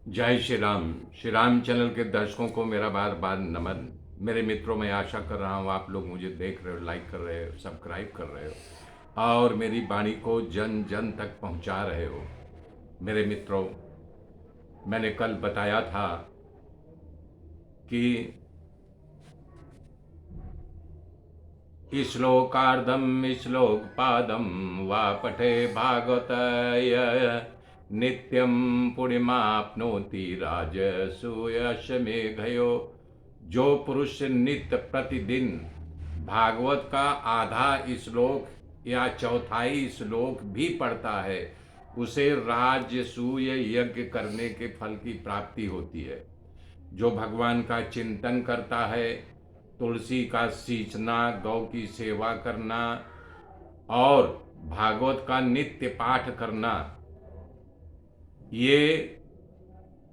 जय श्री राम। श्री राम चैनल के दर्शकों को मेरा बार बार नमन। मेरे मित्रों, मैं आशा कर रहा हूँ आप लोग मुझे देख रहे हो, लाइक कर रहे हो, सब्सक्राइब कर रहे हो और मेरी वाणी को जन जन तक पहुँचा रहे हो। मेरे मित्रों, मैंने कल बताया था कि श्लोकार्धम श्लोकपादम वा पठे भागवतय नित्यं पुण्यमाप्नोति राजसूयशमेघयो। जो पुरुष नित्य प्रतिदिन भागवत का आधा श्लोक या चौथाई श्लोक भी पढ़ता है, उसे राजसूय यज्ञ करने के फल की प्राप्ति होती है। जो भगवान का चिंतन करता है, तुलसी का सींचना, गौ की सेवा करना और भागवत का नित्य पाठ करना, ये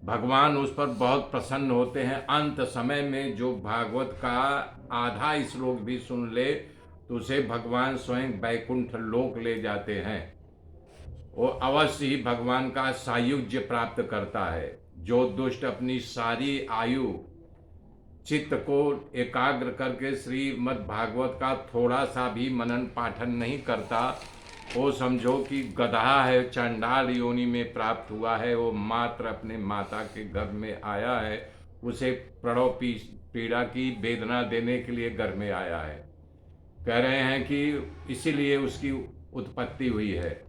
भगवान उस पर बहुत प्रसन्न होते हैं। अंत समय में जो भागवत का आधा श्लोक भी सुन ले तो उसे भगवान स्वयं वैकुंठ लोक ले जाते हैं। वो अवश्य ही भगवान का सायुज्य प्राप्त करता है। जो दुष्ट अपनी सारी आयु चित्त को एकाग्र करके श्रीमद् भागवत का थोड़ा सा भी मनन पाठन नहीं करता, वो समझो कि गधा है, चंडाल योनि में प्राप्त हुआ है। वो मात्र अपने माता के गर्भ में आया है, उसे प्रणव पीड़ा की वेदना देने के लिए घर में आया है। कह रहे हैं कि इसीलिए उसकी उत्पत्ति हुई है।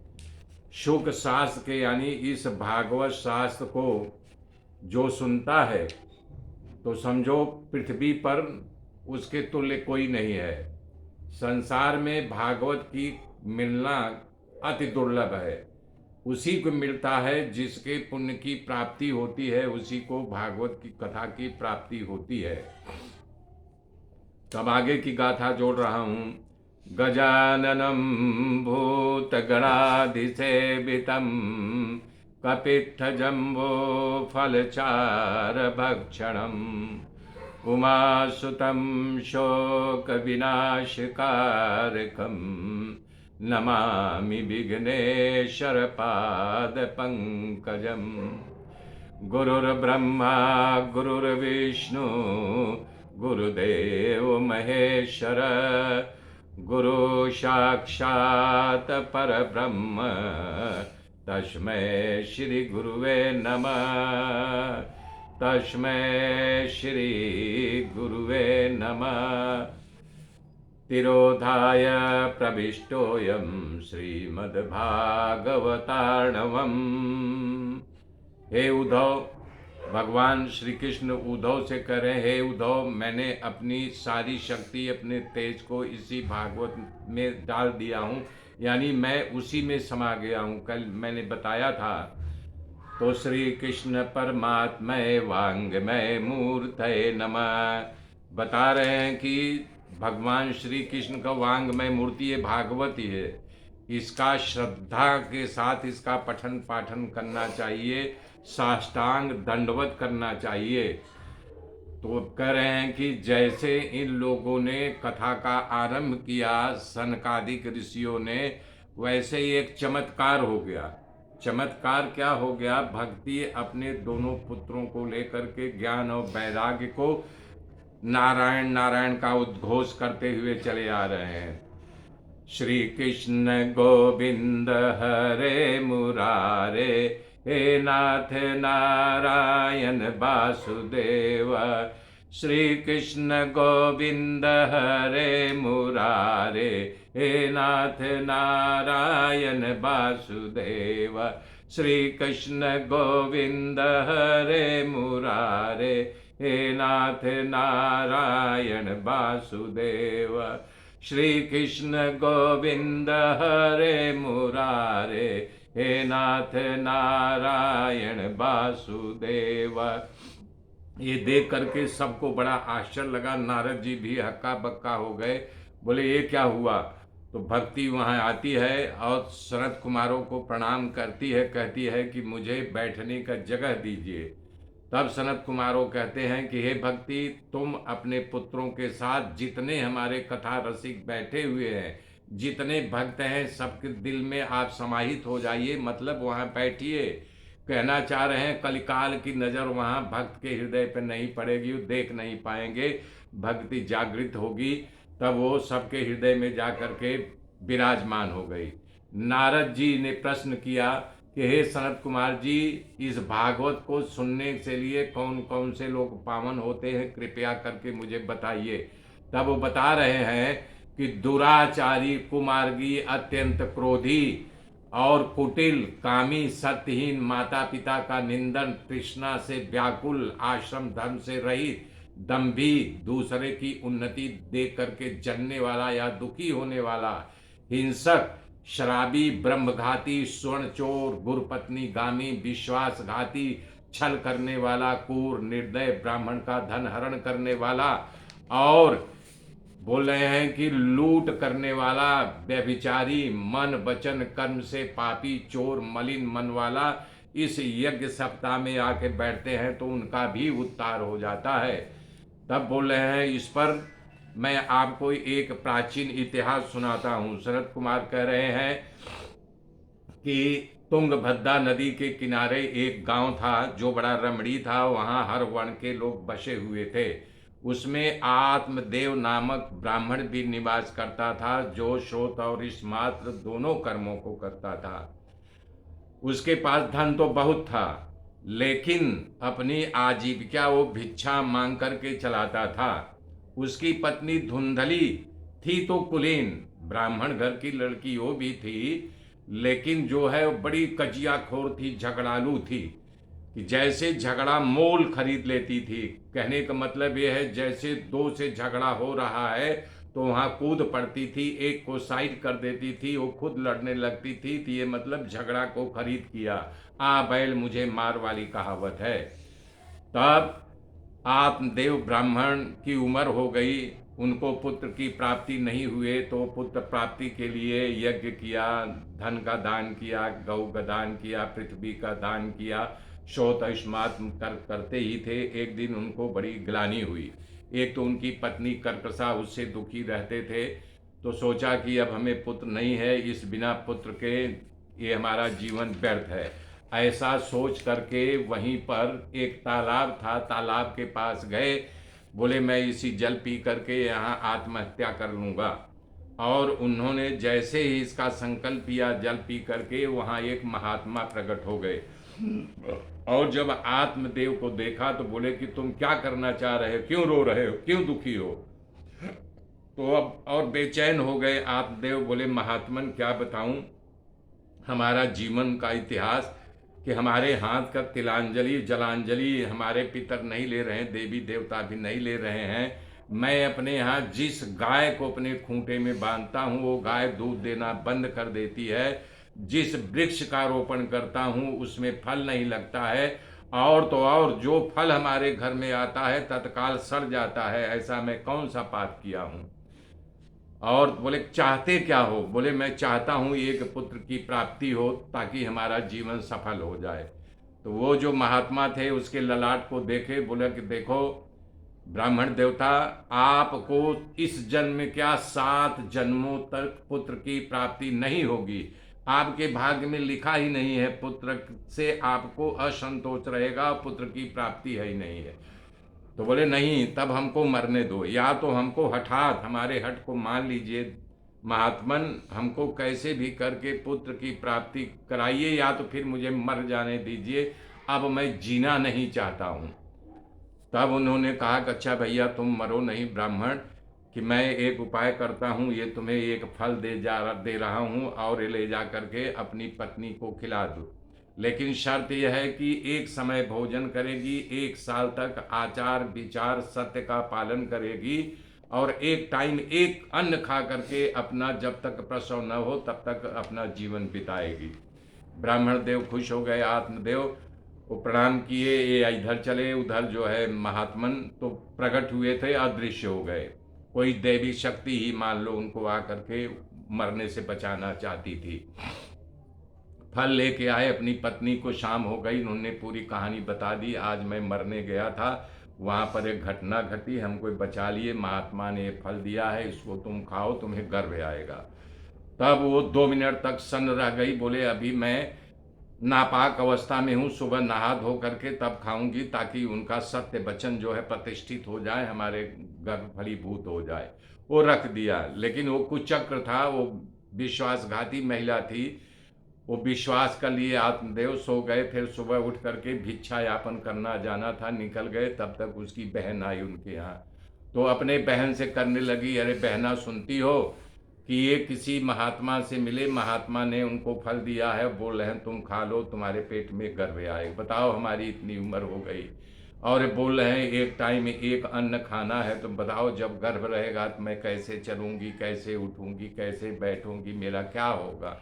शुक शास्त्र के यानी इस भागवत शास्त्र को जो सुनता है तो समझो पृथ्वी पर उसके तुल्य कोई नहीं है। संसार में भागवत की मिलना अति दुर्लभ है। उसी को मिलता है जिसके पुण्य की प्राप्ति होती है, उसी को भागवत की कथा की प्राप्ति होती है। तब आगे की गाथा जोड़ रहा हूँ। गजाननम भूतगणाधिसेवितम कपित्थजम्बो फलचारभक्षणम् उमासुतं शोकविनाशकारकं नमामि विघ्नेश्वरपादपङ्कजम्। गुरुर्ब्रह्मा गुरुर्विष्णु गुरुदेव महेश्वर गुरु साक्षात् परब्रह्म तस्मै श्री गुरुवे नमः। तस्मै श्री गुरुवे नमः। तिरोधाय प्रविष्टोऽयं श्रीमद्भागवतार्णवम्। हे उद्धव, भगवान श्री कृष्ण उद्धव से कह रहे, हे उद्धव, मैंने अपनी सारी शक्ति, अपने तेज को इसी भागवत में डाल दिया हूँ, यानी मैं उसी में समा गया हूँ। कल मैंने बताया था। तो श्री कृष्ण परमात्मय वांगमय मूर्तये नमः बता रहे हैं कि भगवान श्री कृष्ण का वांगमय मूर्ति ये भागवत ही है। इसका श्रद्धा के साथ इसका पठन पाठन करना चाहिए, साष्टांग दंडवत करना चाहिए। तो कह रहे हैं कि जैसे इन लोगों ने कथा का आरंभ किया, सनकादिक ऋषियों ने, वैसे ही एक चमत्कार हो गया। चमत्कार क्या हो गया? भक्ति अपने दोनों पुत्रों को लेकर के ज्ञान और वैराग्य को नारायण नारायण का उद्घोष करते हुए चले आ रहे हैं। श्री कृष्ण गोविंद हरे मुरारे, हे नाथ नारायण वासुदेव। श्री कृष्ण गोविंद हरे मुरारे, हे नाथ नारायण वासुदेव। श्री कृष्ण गोविंद हरे मुरारे, हे नाथ नारायण वासुदेव। श्री कृष्ण गोविंद हरे मुरारे, हे नाथ नारायण वासुदेव। ये देख करके सबको बड़ा आश्चर्य लगा। नारद जी भी हक्का बक्का हो गए, बोले ये क्या हुआ? तो भक्ति वहाँ आती है और सनत कुमारों को प्रणाम करती है, कहती है कि मुझे बैठने का जगह दीजिए। तब सनत कुमारों कहते हैं कि हे भक्ति, तुम अपने पुत्रों के साथ जितने हमारे कथा रसिक बैठे हुए हैं, जितने भक्त हैं, सबके दिल में आप समाहित हो जाइए, मतलब वहाँ बैठिए। कहना चाह रहे हैं कलिकाल की नज़र वहाँ भक्त के हृदय पर नहीं पड़ेगी, वो देख नहीं पाएंगे, भक्ति जागृत होगी, तब वो सबके हृदय में जा कर के विराजमान हो गई। नारद जी ने प्रश्न किया कि हे सनत कुमार जी, इस भागवत को सुनने के लिए कौन कौन से लोग पावन होते हैं, कृपया करके मुझे बताइए। तब वो बता रहे हैं कि दुराचारी, कुमार्गी, अत्यंत क्रोधी और कुटिल, कामी, सत्यहीन, माता पिता का निंदन, तृष्णा से व्याकुल, आश्रम धर्म से रहित, दंभी, दूसरे की उन्नति देख करके जलने वाला या दुखी होने वाला, हिंसक, शराबी, ब्रह्मघाती, स्वर्ण चोर, गुरुपत्नी गामी, विश्वासघाती, छल करने वाला, क्रूर, निर्दय, ब्राह्मण का धन हरण करने वाला, और बोल रहे हैं कि लूट करने वाला, व्यभिचारी, मन वचन कर्म से पापी, चोर, मलिन मन वाला इस यज्ञ सप्ताह में आके बैठते हैं तो उनका भी उद्धार हो जाता है। तब बोल रहे हैं, इस पर मैं आपको एक प्राचीन इतिहास सुनाता हूँ। शरद कुमार कह रहे हैं कि तुंगभद्रा नदी के किनारे एक गांव था जो बड़ा रमणीय था, वहाँ हर वर्ण के लोग बसे हुए थे। उसमें आत्मदेव नामक ब्राह्मण भी निवास करता था, जो श्रोत और स्मात्र दोनों कर्मों को करता था। उसके पास धन तो बहुत था, लेकिन अपनी आजीविका वो भिक्षा मांग करके चलाता था। उसकी पत्नी धुंधली थी तो कुलीन, ब्राह्मण घर की लड़की वो भी थी, लेकिन जो है वो बड़ी कजियाखोर थी, झगड़ालू थी, कि जैसे झगड़ा मोल खरीद लेती थी। कहने का मतलब ये है, जैसे दो से झगड़ा हो रहा है तो वहाँ कूद पड़ती थी, एक को साइड कर देती थी, वो खुद लड़ने लगती थी, तो ये मतलब झगड़ा को खरीद किया। आ बैल मुझे मार वाली कहावत है। तब आत्मदेव ब्राह्मण की उम्र हो गई, उनको पुत्र की प्राप्ति नहीं हुए, तो पुत्र प्राप्ति के लिए यज्ञ किया, धन का दान किया, गौ का दान किया, पृथ्वी का दान किया, शोत स्मात करते ही थे। एक दिन उनको बड़ी ग्लानि हुई। एक तो उनकी पत्नी कर्कशा, उससे दुखी रहते थे, तो सोचा कि अब हमें पुत्र नहीं है, इस बिना पुत्र के ये हमारा जीवन व्यर्थ है। ऐसा सोच करके वहीं पर एक तालाब था, तालाब के पास गए, बोले मैं इसी जल पी करके यहाँ आत्महत्या कर लूँगा। और उन्होंने जैसे ही इसका संकल्प किया, जल पी करके, वहाँ एक महात्मा प्रकट हो गए। और जब आत्मदेव को देखा तो बोले कि तुम क्या करना चाह रहे हो, क्यों रो रहे हो, क्यों दुखी हो। तो अब और बेचैन हो गए आत्मदेव। बोले महात्मन क्या बताऊं हमारा जीवन का इतिहास, कि हमारे हाथ का तिलांजलि जलांजलि हमारे पितर नहीं ले रहे हैं, देवी देवता भी नहीं ले रहे हैं। मैं अपने यहाँ जिस गाय को अपने खूंटे में बांधता हूँ वो गाय दूध देना बंद कर देती है, जिस वृक्ष का रोपण करता हूँ उसमें फल नहीं लगता है, और तो और जो फल हमारे घर में आता है तत्काल सड़ जाता है। ऐसा मैं कौन सा पाप किया हूँ। और बोले चाहते क्या हो। बोले मैं चाहता हूँ एक पुत्र की प्राप्ति हो ताकि हमारा जीवन सफल हो जाए। तो वो जो महात्मा थे उसके ललाट को देखे, बोले कि देखो ब्राह्मण देवता, आपको इस जन्म में क्या 7 जन्मों तक पुत्र की प्राप्ति नहीं होगी। आपके भाग्य में लिखा ही नहीं है, पुत्र से आपको असंतोष रहेगा, पुत्र की प्राप्ति है ही नहीं है। तो बोले नहीं, तब हमको मरने दो, या तो हमको हठात हमारे हट को मान लीजिए महात्मन, हमको कैसे भी करके पुत्र की प्राप्ति कराइए, या तो फिर मुझे मर जाने दीजिए, अब मैं जीना नहीं चाहता हूँ। तब उन्होंने कहा कि अच्छा भैया तुम मरो नहीं ब्राह्मण, कि मैं एक उपाय करता हूँ, ये तुम्हें एक फल दे रहा हूँ और ले जा करके अपनी पत्नी को खिला दो, लेकिन शर्त यह है कि एक समय भोजन करेगी, 1 साल तक आचार विचार सत्य का पालन करेगी, और एक टाइम एक अन्न खा करके अपना जब तक प्रसव न हो तब तक अपना जीवन बिताएगी। ब्राह्मण देव खुश हो गए। आत्मदेव वो प्रणाम किए, ये इधर चले, उधर जो है महात्मन तो प्रकट हुए थे, अदृश्य हो गए। कोई देवी शक्ति ही मान लो उनको आकर के मरने से बचाना चाहती थी। फल लेके आए, अपनी पत्नी को शाम हो गई, उन्होंने पूरी कहानी बता दी, आज मैं मरने गया था, वहाँ पर एक घटना घटी, हमको बचा लिए, महात्मा ने ये फल दिया है, इसको तुम खाओ, तुम्हें गर्व आएगा। तब वो 2 मिनट तक सन्न रह गई। बोले अभी मैं नापाक अवस्था में हूँ, सुबह नहा धो करके तब खाऊंगी, ताकि उनका सत्य वचन जो है प्रतिष्ठित हो जाए, हमारे गर्भ फलीभूत हो जाए। वो रख दिया, लेकिन वो कुचक्र था, वो विश्वासघाती महिला थी। वो विश्वास कर लिए आत्मदेव, सो गए। फिर सुबह उठ करके भिक्षा यापन करना जाना था, निकल गए। तब तक उसकी बहन आई उनके यहाँ। तो अपने बहन से करने लगी, अरे बहना सुनती हो कि ये किसी महात्मा से मिले, महात्मा ने उनको फल दिया है, बोल रहे हैं तुम खा लो, तुम्हारे पेट में गर्भ आए। बताओ, हमारी इतनी उम्र हो गई और बोल रहे हैं एक टाइम में एक अन्न खाना है, तो बताओ जब गर्भ रहेगा तो मैं कैसे चलूंगी, कैसे उठूंगी, कैसे बैठूंगी, मेरा क्या होगा।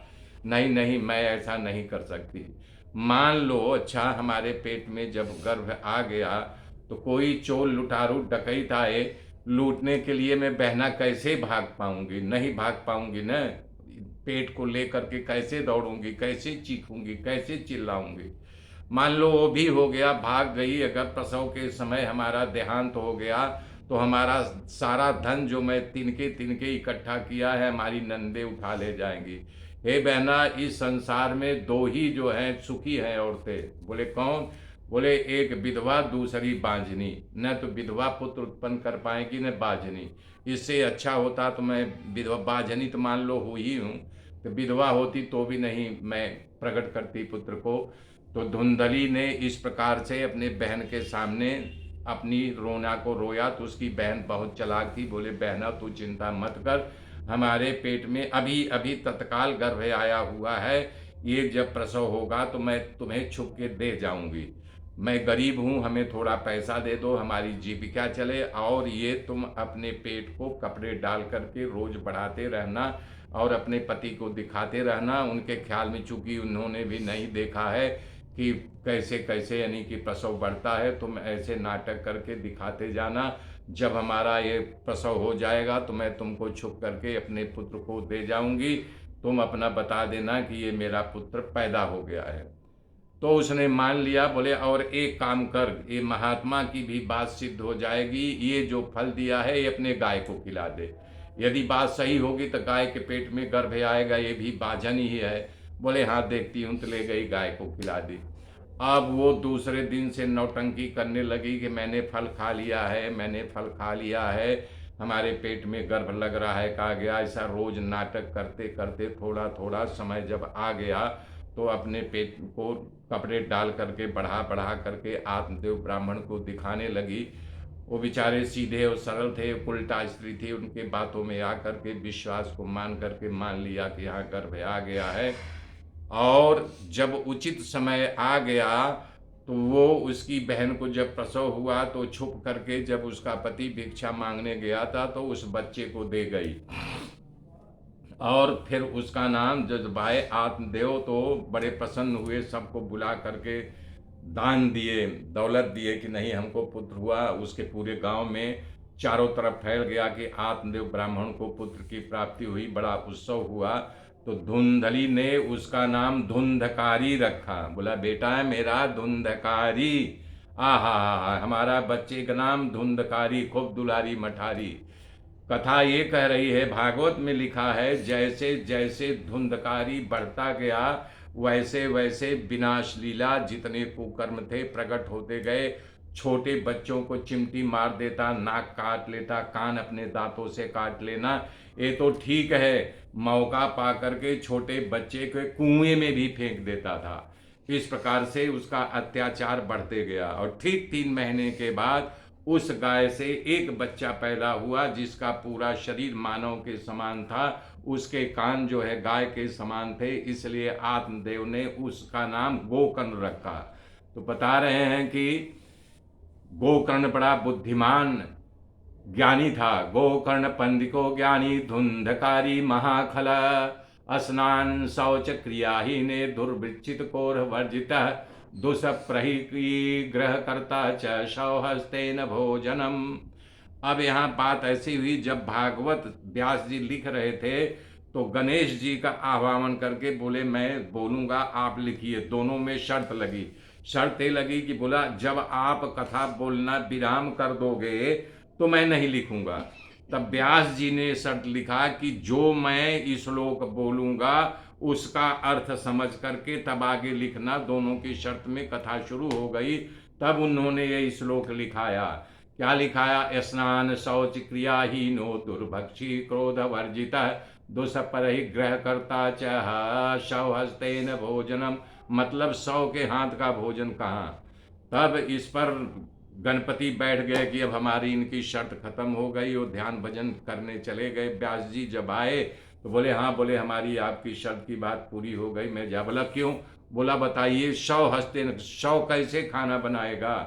नहीं नहीं, मैं ऐसा नहीं कर सकती। मान लो अच्छा, हमारे पेट में जब गर्भ आ गया तो कोई चोर लुटारू डकैत आए लूटने के लिए, मैं बहना कैसे भाग पाऊंगी? नहीं भाग पाऊंगी न। पेट को लेकर के कैसे दौड़ूंगी, कैसे चीखूंगी, कैसे चिल्लाऊंगी। मान लो वो भी हो गया, भाग गई, अगर प्रसव के समय हमारा देहांत हो गया तो हमारा सारा धन जो मैं तिनके तिनके इकट्ठा किया है, हमारी नंदे उठा ले जाएंगी। हे बहना, इस संसार में दो ही जो हैं सुखी हैं औरतें। बोले कौन? बोले एक विधवा, दूसरी बांझनी। न तो विधवा पुत्र उत्पन्न कर पाएगी, न बांझनी। इससे अच्छा होता तो मैं विधवा, बांझनी तो मान लो हुई हूँ, तो विधवा होती तो भी नहीं मैं प्रकट करती पुत्र को। तो धुंधली ने इस प्रकार से अपने बहन के सामने अपनी रोना को रोया। तो उसकी बहन बहुत चालाक थी, बोले बहना तू चिंता मत कर, हमारे पेट में अभी अभी तत्काल गर्भ आया हुआ है, ये जब प्रसव होगा तो मैं तुम्हें छुप के दे जाऊंगी। मैं गरीब हूँ, हमें थोड़ा पैसा दे दो, हमारी जीविका चले, और ये तुम अपने पेट को कपड़े डाल करके रोज बढ़ाते रहना और अपने पति को दिखाते रहना। उनके ख्याल में, चूंकि उन्होंने भी नहीं देखा है कि कैसे कैसे यानी कि प्रसव बढ़ता है, तुम ऐसे नाटक करके दिखाते जाना। जब हमारा ये प्रसव हो जाएगा तो मैं तुमको छुप करके अपने पुत्र को दे जाऊंगी, तुम अपना बता देना कि ये मेरा पुत्र पैदा हो गया है। तो उसने मान लिया। बोले और एक काम कर, ये महात्मा की भी बात सिद्ध हो जाएगी, ये जो फल दिया है ये अपने गाय को खिला दे। यदि बात सही होगी तो गाय के पेट में गर्भ आएगा, ये भी बाजन ही है। बोले हाँ देखती हूँ। तो ले गई, गाय को खिला दी। अब वो दूसरे दिन से नौटंकी करने लगी कि मैंने फल खा लिया है, मैंने फल खा लिया है, हमारे पेट में गर्भ लग रहा है, कहा गया। ऐसा रोज नाटक करते करते थोड़ा थोड़ा समय जब आ गया तो अपने पेट को कपड़े डाल करके बढ़ा बढ़ा करके आत्मदेव ब्राह्मण को दिखाने लगी। वो बेचारे सीधे और सरल थे, उल्टा स्त्री थी, उनके बातों में आकर के विश्वास को मान करके मान लिया कि यहाँ गर्भ आ गया है। और जब उचित समय आ गया तो वो उसकी बहन को जब प्रसव हुआ तो छुप करके जब उसका पति भिक्षा मांगने गया था तो उस बच्चे को दे गई। और फिर उसका नाम जजभाई आत्मदेव तो बड़े प्रसन्न हुए, सबको बुला करके दान दिए, दौलत दिए कि नहीं हमको पुत्र हुआ। उसके पूरे गांव में चारों तरफ फैल गया कि आत्मदेव ब्राह्मण को पुत्र की प्राप्ति हुई, बड़ा उत्सव हुआ। तो धुंधली ने उसका नाम धुंधकारी रखा। बोला बेटा है मेरा धुंधकारी, आहा हमारा बच्चे का नाम धुंधकारी, खूब दुलारी मठारी। कथा ये कह रही है, भागवत में लिखा है, जैसे जैसे धुंधकारी बढ़ता गया वैसे वैसे विनाश लीला जितने कुकर्म थे प्रकट होते गए। छोटे बच्चों को चिमटी मार देता, नाक काट लेता, कान अपने दांतों से काट लेना, ये तो ठीक है। मौका पा करके छोटे बच्चे के कुएं में भी फेंक देता था। इस प्रकार से उसका अत्याचार बढ़ते गया। और ठीक 3 महीने के बाद उस गाय से एक बच्चा पैदा हुआ जिसका पूरा शरीर मानव के समान था, उसके कान जो है गाय के समान थे, इसलिए आत्मदेव ने उसका नाम गोकर्ण रखा। तो बता रहे हैं कि गोकर्ण बड़ा बुद्धिमान ज्ञानी था। गोकर्ण पंडिको ज्ञानी धुंधकारी महाखल, स्नान शौच क्रियाहीने दुर्वृक्षित कोर वर्जित, दुष्प्रहिग्रह करता च सौहस्तेन भोजनम। अब यहाँ बात ऐसी हुई, जब भागवत व्यास जी लिख रहे थे तो गणेश जी का आह्वान करके बोले मैं बोलूँगा, आप लिखिए। दोनों में शर्त लगी। शर्त ये लगी कि बोला जब आप कथा बोलना विराम कर दोगे तो मैं नहीं लिखूँगा। तब व्यास जी ने शर्त लिखा कि जो मैं श्लोक बोलूँगा उसका अर्थ समझ करके तब आगे लिखना। दोनों की शर्त में कथा शुरू हो गई। तब उन्होंने ये श्लोक लिखाया। क्या लिखाया? स्नान शौच क्रियाहीनो दुर्भक्षी क्रोध वर्जित दुष्परिग्रह करता च शवहस्तेन भोजनम। मतलब 100 के हाथ का भोजन कहाँ। तब इस पर गणपति बैठ गए कि अब हमारी इनकी शर्त खत्म हो गई और ध्यान भजन करने चले गए। व्यास जी जब आए तो बोले हाँ, बोले हमारी आपकी शर्त की बात पूरी हो गई। मैं जा बोला क्यों? बोला बताइए, 100 कैसे खाना बनाएगा?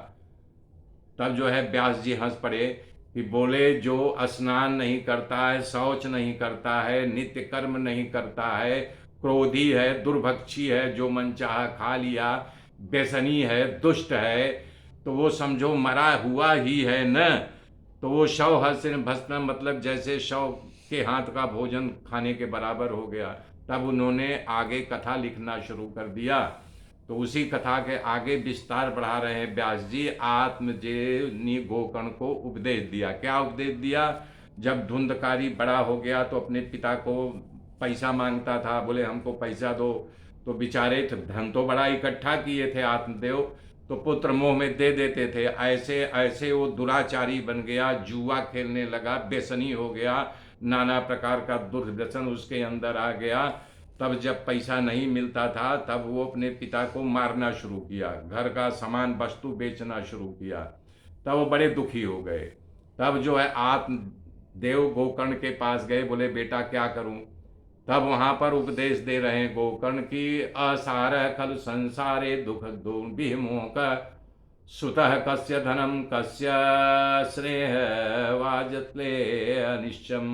तब जो है व्यास जी हंस पड़े कि बोले जो स्नान नहीं करता है, शौच नहीं करता है, नित्य कर्म नहीं करता है, क्रोधी है, दुर्भक्षी है, जो मन चाहा खा लिया, व्यसनी है, दुष्ट है, तो वो समझो मरा हुआ ही है न। तो वो शव हसन भस्म, मतलब जैसे शव के हाथ का भोजन खाने के बराबर हो गया। तब उन्होंने आगे कथा लिखना शुरू कर दिया। तो उसी कथा के आगे विस्तार बढ़ा रहे हैं व्यास जी। आत्मजेय ने गोकर्ण को उपदेश दिया। क्या उपदेश दिया? जब धुंधकारी बड़ा हो गया तो अपने पिता को पैसा मांगता था, बोले हमको पैसा दो। तो बेचारे धन तो बड़ा इकट्ठा किए थे आत्मदेव, तो पुत्र मोह में दे देते थे। ऐसे ऐसे वो दुराचारी बन गया, जुआ खेलने लगा, व्यसनी हो गया, नाना प्रकार का दुर्व्यसन उसके अंदर आ गया। तब जब पैसा नहीं मिलता था तब वो अपने पिता को मारना शुरू किया, घर का सामान वस्तु बेचना शुरू किया। तब वो बड़े दुखी हो गए। तब जो है आत्मदेव गोकर्ण के पास गए, बोले बेटा क्या करूं? तब वहां पर उपदेश दे रहे हैं गोकर्ण की असार खल संसारे दुख दुर्विमोह सुतः कस्य धनम कस्य स्नेह वाजत्ले अनिश्चम।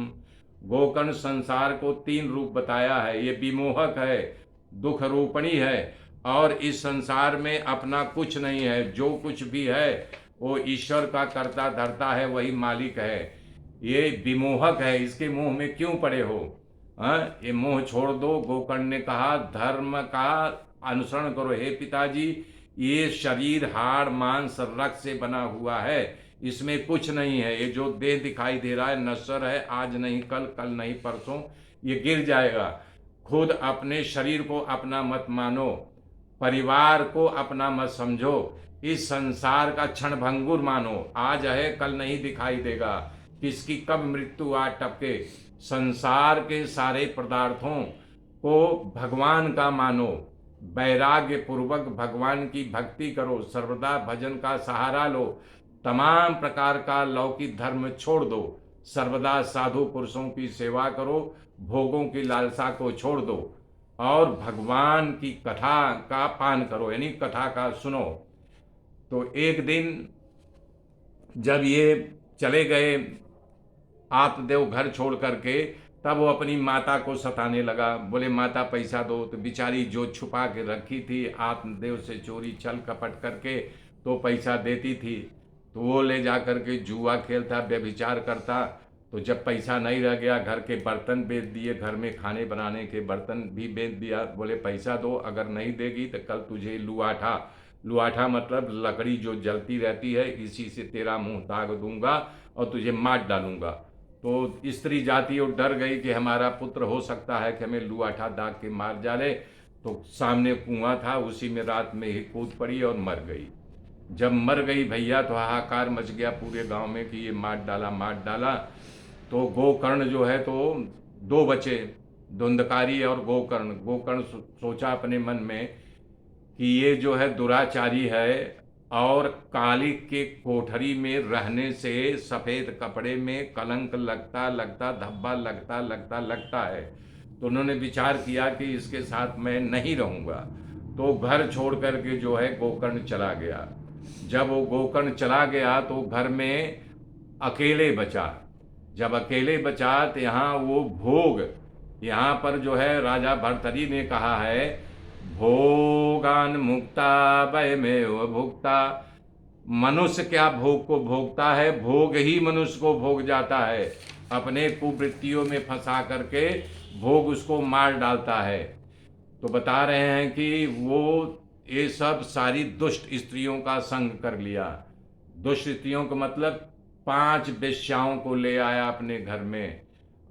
गोकर्ण संसार को 3 रूप बताया है। ये विमोहक है, दुख रूपणी है, और इस संसार में अपना कुछ नहीं है। जो कुछ भी है वो ईश्वर का करता धरता है, वही मालिक है। ये विमोहक है, इसके मोह में क्यों पड़े हो? ये मोह छोड़ दो। गोकर्ण ने कहा धर्म का अनुसरण करो। हे पिताजी, ये शरीर हाड़ मांस रक्त से बना हुआ है, इसमें कुछ नहीं है। ये जो देह दिखाई दे रहा है नश्वर है, आज नहीं कल, कल नहीं परसों ये गिर जाएगा। खुद अपने शरीर को अपना मत मानो, परिवार को अपना मत समझो, इस संसार का क्षण भंगुर मानो। आज है कल नहीं दिखाई देगा, किसकी कब मृत्यु आ टपके। संसार के सारे पदार्थों को भगवान का मानो, वैराग्य पूर्वक भगवान की भक्ति करो, सर्वदा भजन का सहारा लो, तमाम प्रकार का लौकिक धर्म छोड़ दो, सर्वदा साधु पुरुषों की सेवा करो, भोगों की लालसा को छोड़ दो और भगवान की कथा का पान करो, यानी कथा का सुनो। तो एक दिन जब ये चले गए आत्मदेव घर छोड़ करके, तब वो अपनी माता को सताने लगा। बोले माता पैसा दो। तो बेचारी जो छुपा के रखी थी आत्मदेव से चोरी छल कपट करके तो पैसा देती थी, तो वो ले जा करके जुआ खेलता, व्यभिचार करता। तो जब पैसा नहीं रह गया, घर के बर्तन बेच दिए, घर में खाने बनाने के बर्तन भी बेच दिया। बोले पैसा दो, अगर नहीं देगी तो कल तुझे लुआठा, लुआठा मतलब लकड़ी जो जलती रहती है, इसी से तेरा मुंह दाग दूंगा और तुझे मार डालूंगा। तो स्त्री जाति और डर गई कि हमारा पुत्र हो सकता है कि हमें लुआठा दाग के मार डाले। तो सामने कुआं था, उसी में रात में ही कूद पड़ी और मर गई। जब मर गई भैया तो हाहाकार मच गया पूरे गांव में कि ये मार डाला, मार डाला। तो गोकर्ण जो है तो 2 बचे, धुंधकारी और गोकर्ण। गोकर्ण सोचा अपने मन में कि ये जो है दुराचारी है और काली के कोठरी में रहने से सफ़ेद कपड़े में कलंक लगता लगता, धब्बा लगता लगता लगता है। तो उन्होंने विचार किया कि इसके साथ मैं नहीं रहूँगा। तो घर छोड़ करके जो है गोकर्ण चला गया। जब वो गोकर्ण चला गया तो घर में अकेले बचा। जब अकेले बचा तो यहाँ वो भोग, यहाँ पर जो है राजा भर्तरी ने कहा है भोगान मुक्ता भयमेव भुक्ता। मनुष्य क्या भोग को भोगता है, भोग ही मनुष्य को भोग जाता है। अपने कुवृत्तियों में फंसा करके भोग उसको मार डालता है। तो बता रहे हैं कि वो ये सब सारी दुष्ट स्त्रियों का संग कर लिया। दुष्ट स्त्रियों का मतलब 5 वेश्याओं को ले आया अपने घर में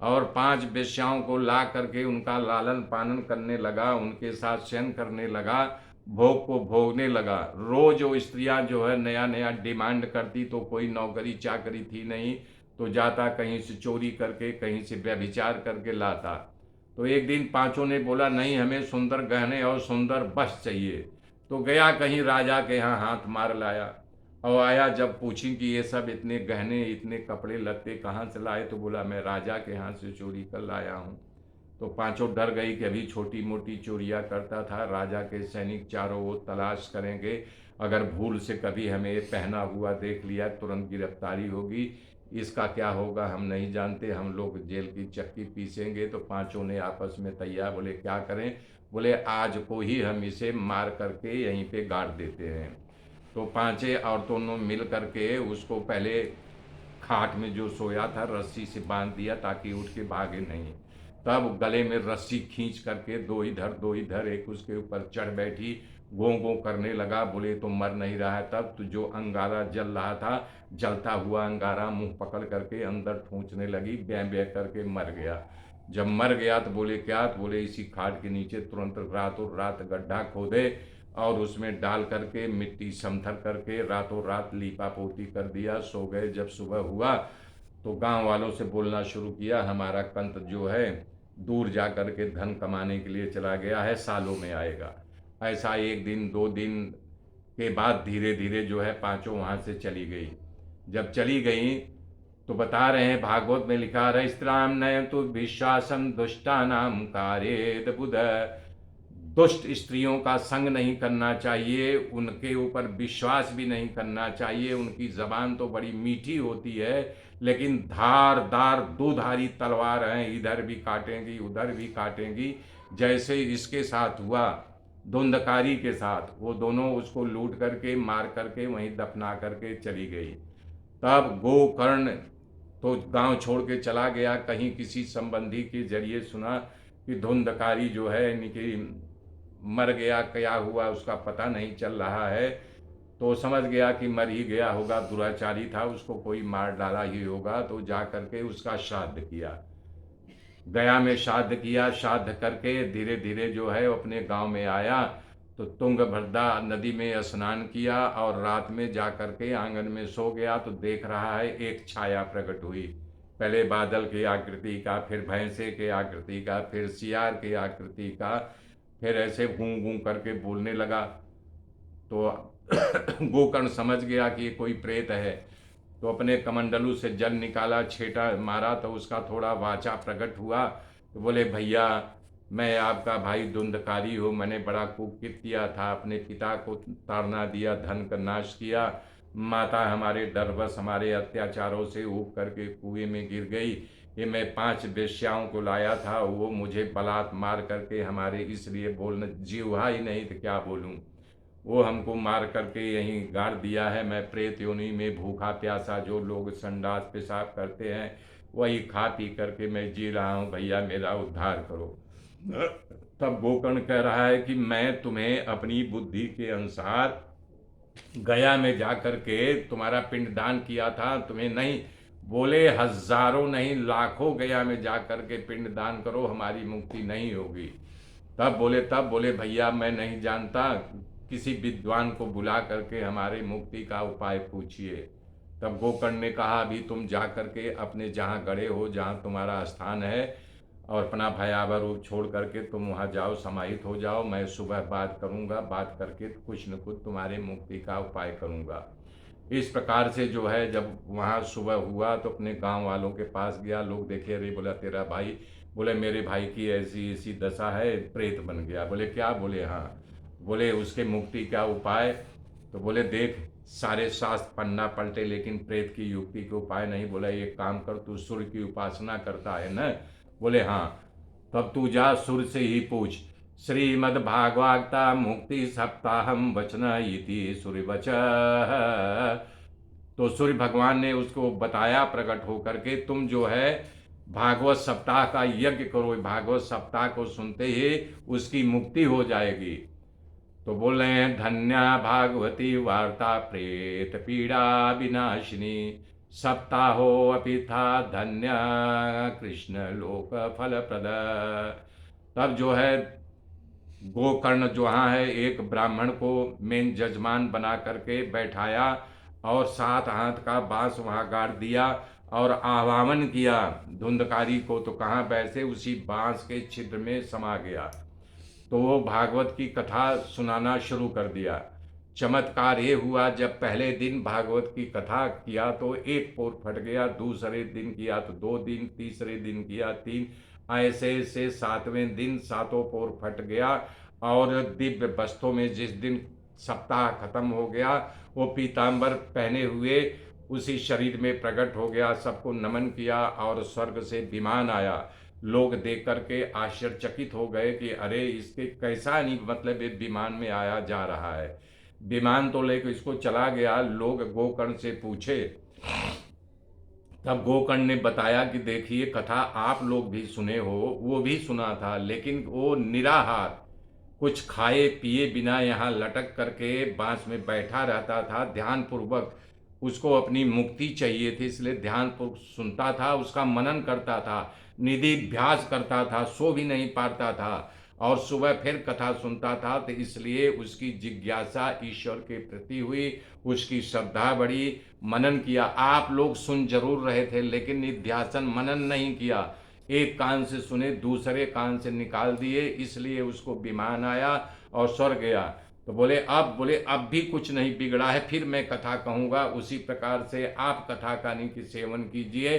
और 5 वेश्याओं को ला करके उनका लालन पालन करने लगा, उनके साथ शयन करने लगा, भोग को भोगने लगा। रोज वो स्त्रियां जो है नया नया डिमांड करती, तो कोई नौकरी चाकरी थी नहीं, तो जाता कहीं से चोरी करके, कहीं से व्यभिचार करके लाता। तो एक दिन पांचों ने बोला नहीं, हमें सुंदर गहने और सुंदर वस्त्र चाहिए। तो गया कहीं राजा के यहाँ हाथ मार लाया, और आया जब पूछी कि ये सब इतने गहने इतने कपड़े लत्ते कहाँ से लाए, तो बोला मैं राजा के यहाँ से चोरी कर लाया हूँ। तो पांचों डर गई कि अभी छोटी मोटी चोरियां करता था, राजा के सैनिक चारों ओर तलाश करेंगे, अगर भूल से कभी हमें ये पहना हुआ देख लिया तुरंत गिरफ्तारी होगी, इसका क्या होगा हम नहीं जानते, हम लोग जेल की चक्की पीसेंगे। तो पांचों ने आपस में तैयार, बोले क्या करें, बोले आज को ही हम इसे मार करके यहीं पे गाड़ देते हैं। तो पांचें औरतों ने मिल करके उसको पहले खाट में जो सोया था रस्सी से बांध दिया ताकि उठ के भागे नहीं। तब गले में रस्सी खींच करके दो इधर एक उसके ऊपर चढ़ बैठी, गो गो करने लगा। बोले तो मर नहीं रहा है। तब तो जो अंगारा जल रहा था, जलता हुआ अंगारा मुंह पकड़ करके अंदर ठूंचने लगी, ब्यां ब्यां करके मर गया। जब मर गया तो बोले क्या, तो बोले इसी खाट के नीचे तुरंत रातों रात गड्ढा खोदे और उसमें डाल करके मिट्टी समथर करके रातों रात लीपा पोती कर दिया, सो गए। जब सुबह हुआ तो गांव वालों से बोलना शुरू किया, हमारा कंत जो है दूर जा कर के धन कमाने के लिए चला गया है, सालों में आएगा। ऐसा एक दिन 2 दिन के बाद धीरे धीरे जो है पांचों वहां से चली गई। जब चली गई तो बता रहे हैं भागवत में लिखा, रहिस्त्राम नयन तो विश्वासम दुष्टा नाम कार्य बुध। दुष्ट स्त्रियों का संग नहीं करना चाहिए, उनके ऊपर विश्वास भी नहीं करना चाहिए। उनकी जबान तो बड़ी मीठी होती है, लेकिन धारदार दुधारी तलवार हैं, इधर भी काटेंगी उधर भी काटेंगी। जैसे इसके साथ हुआ धुंधकारी के साथ, वो दोनों उसको लूट करके मार करके वहीं दफना करके चली गई। तब गोकर्ण तो गांव छोड़ के चला गया, कहीं किसी संबंधी के जरिए सुना कि धुंधकारी जो है इनकी मर गया, क्या हुआ उसका पता नहीं चल रहा है। तो समझ गया कि मर ही गया होगा, दुराचारी था, उसको कोई मार डाला ही होगा। तो जा करके उसका श्राद्ध किया, गया में श्राद्ध किया। श्राद्ध करके धीरे धीरे जो है अपने गांव में आया तो तुंगभद्रा नदी में स्नान किया और रात में जा करके आंगन में सो गया। तो देख रहा है एक छाया प्रकट हुई, पहले बादल की आकृति का, फिर भैंसे के आकृति का, फिर सियार की आकृति का, फिर ऐसे गूं गूं करके बोलने लगा। तो गोकर्ण समझ गया कि ये कोई प्रेत है, तो अपने कमंडलू से जल निकाला, छेटा मारा तो उसका थोड़ा वाचा प्रकट हुआ। तो बोले भैया मैं आपका भाई धुंधकारी हूँ, मैंने बड़ा कुकृत किया था, अपने पिता को ताड़ना दिया, धन का नाश किया, माता हमारे डरबस हमारे अत्याचारों से ऊब करके कुएं में गिर गई। ये मैं 5 वेश्याओं को लाया था, वो मुझे बलात् मार करके हमारे, इसलिए बोलना जीवा ही नहीं तो क्या बोलूँ, वो हमको मार करके यहीं गाड़ दिया है। मैं प्रेत योनि में भूखा प्यासा, जो लोग संडास पेशाब करते हैं वही खा पी करके मैं जी रहा हूँ, भैया मेरा उद्धार करो। तब गोकर्ण कह रहा है कि मैं तुम्हें अपनी बुद्धि के अनुसार गया में जा करके तुम्हारा पिंडदान किया था, तुम्हें नहीं, बोले हजारों नहीं लाखों गया में जा करके पिंडदान करो, हमारी मुक्ति नहीं होगी। तब बोले भैया मैं नहीं जानता, किसी विद्वान को बुला करके हमारे मुक्ति का उपाय पूछिए। तब गोकर्ण ने कहा अभी तुम जा करके अपने जहाँ गड़े हो, जहाँ तुम्हारा स्थान है, और अपना भयावह रूप छोड़ करके तुम वहाँ जाओ, समाहित हो जाओ, मैं सुबह बात करूँगा, बात करके कुछ न कुछ तुम्हारे मुक्ति का उपाय करूँगा। इस प्रकार से जो है जब वहाँ सुबह हुआ तो अपने गांव वालों के पास गया, लोग देखे, अरे बोला तेरा भाई, बोले मेरे भाई की ऐसी ऐसी दशा है, प्रेत बन गया। बोले क्या, बोले हाँ, बोले उसके मुक्ति का उपाय, तो बोले देख सारे शास्त्र पन्ना पलटे लेकिन प्रेत की युक्ति के उपाय नहीं। बोला एक काम कर, तू सूर्य की उपासना करता है न, बोले हाँ, तब तू जा सूर्य से ही पूछ, श्रीमद्भागवता मुक्ति सप्ताहम वचन इति सूर्य वच। तो सूर्य भगवान ने उसको बताया प्रकट होकर के, तुम जो है भागवत सप्ताह का यज्ञ करो, भागवत सप्ताह को सुनते ही उसकी मुक्ति हो जाएगी। तो बोल रहे हैं धन्या भागवती वार्ता प्रेत पीड़ा विनाशिनी, सप्ताहो अपि था धन्य कृष्ण लोक फल प्रद। तब जो है गोकर्ण जो वहाँ है एक ब्राह्मण को मेन जजमान बना करके बैठाया और 7 हाथ का बांस वहाँ गाड़ दिया और आह्वान किया धुंधकारी को, तो कहाँ बैठे उसी बांस के छिद्र में समा गया। तो वो भागवत की कथा सुनाना शुरू कर दिया। चमत्कार ये हुआ, जब पहले दिन भागवत की कथा किया तो एक पोर फट गया, दूसरे दिन किया तो 2 दिन, तीसरे दिन किया 3, ऐसे से 7वें दिन 7 पोर फट गया। और दिव्य वस्त्रों में जिस दिन सप्ताह खत्म हो गया, वो पीताम्बर पहने हुए उसी शरीर में प्रकट हो गया, सबको नमन किया और स्वर्ग से विमान आया। लोग देख करके आश्चर्यचकित हो गए कि अरे इसके कैसा नहीं, मतलब ये विमान में आया जा रहा है। विमान तो लेकर इसको चला गया। लोग गोकर्ण से पूछे, तब गोकर्ण ने बताया कि देखिए कथा आप लोग भी सुने हो, वो भी सुना था, लेकिन वो निराहार कुछ खाए पिए बिना यहाँ लटक करके बांस में बैठा रहता था ध्यान पूर्वक। उसको अपनी मुक्ति चाहिए थी, इसलिए ध्यान पूर्वक सुनता था, उसका मनन करता था, निधि अभ्यास करता था, सो भी नहीं पाता था और सुबह फिर कथा सुनता था। तो इसलिए उसकी जिज्ञासा ईश्वर के प्रति हुई, उसकी श्रद्धा बढ़ी, मनन किया। आप लोग सुन जरूर रहे थे लेकिन निध्यासन मनन नहीं किया, एक कान से सुने दूसरे कान से निकाल दिए, इसलिए उसको विमान आया और स्वर्ग गया। तो बोले अब भी कुछ नहीं बिगड़ा है, फिर मैं कथा कहूँगा, उसी प्रकार से आप कथा कहानी की सेवन कीजिए,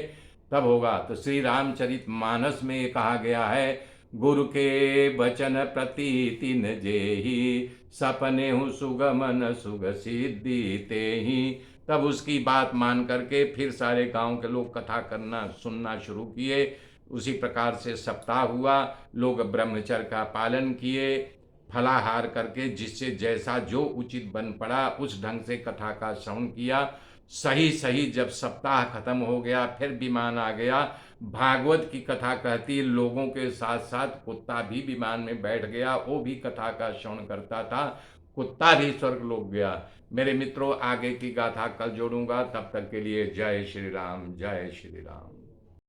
तब होगा। तो श्री रामचरित मानस में ये कहा गया है, गुरु के बचन प्रति तिन जेहि, सपने हूँ सुगमन सुग सिद्धि तेहि। तब उसकी बात मान करके फिर सारे गांव के लोग कथा करना सुनना शुरू किए। उसी प्रकार से सप्ताह हुआ, लोग ब्रह्मचर्य का पालन किए, फलाहार करके जिससे जैसा जो उचित बन पड़ा उस ढंग से कथा का श्रवण किया। सही सही जब सप्ताह खत्म हो गया फिर विमान आ गया। भागवत की कथा कहती लोगों के साथ साथ कुत्ता भी विमान में बैठ गया, वो भी कथा का श्रवण करता था, कुत्ता भी स्वर्ग लोक गया। मेरे मित्रों, आगे की गाथा कल जोड़ूंगा, तब तक के लिए जय श्री राम, जय श्री राम।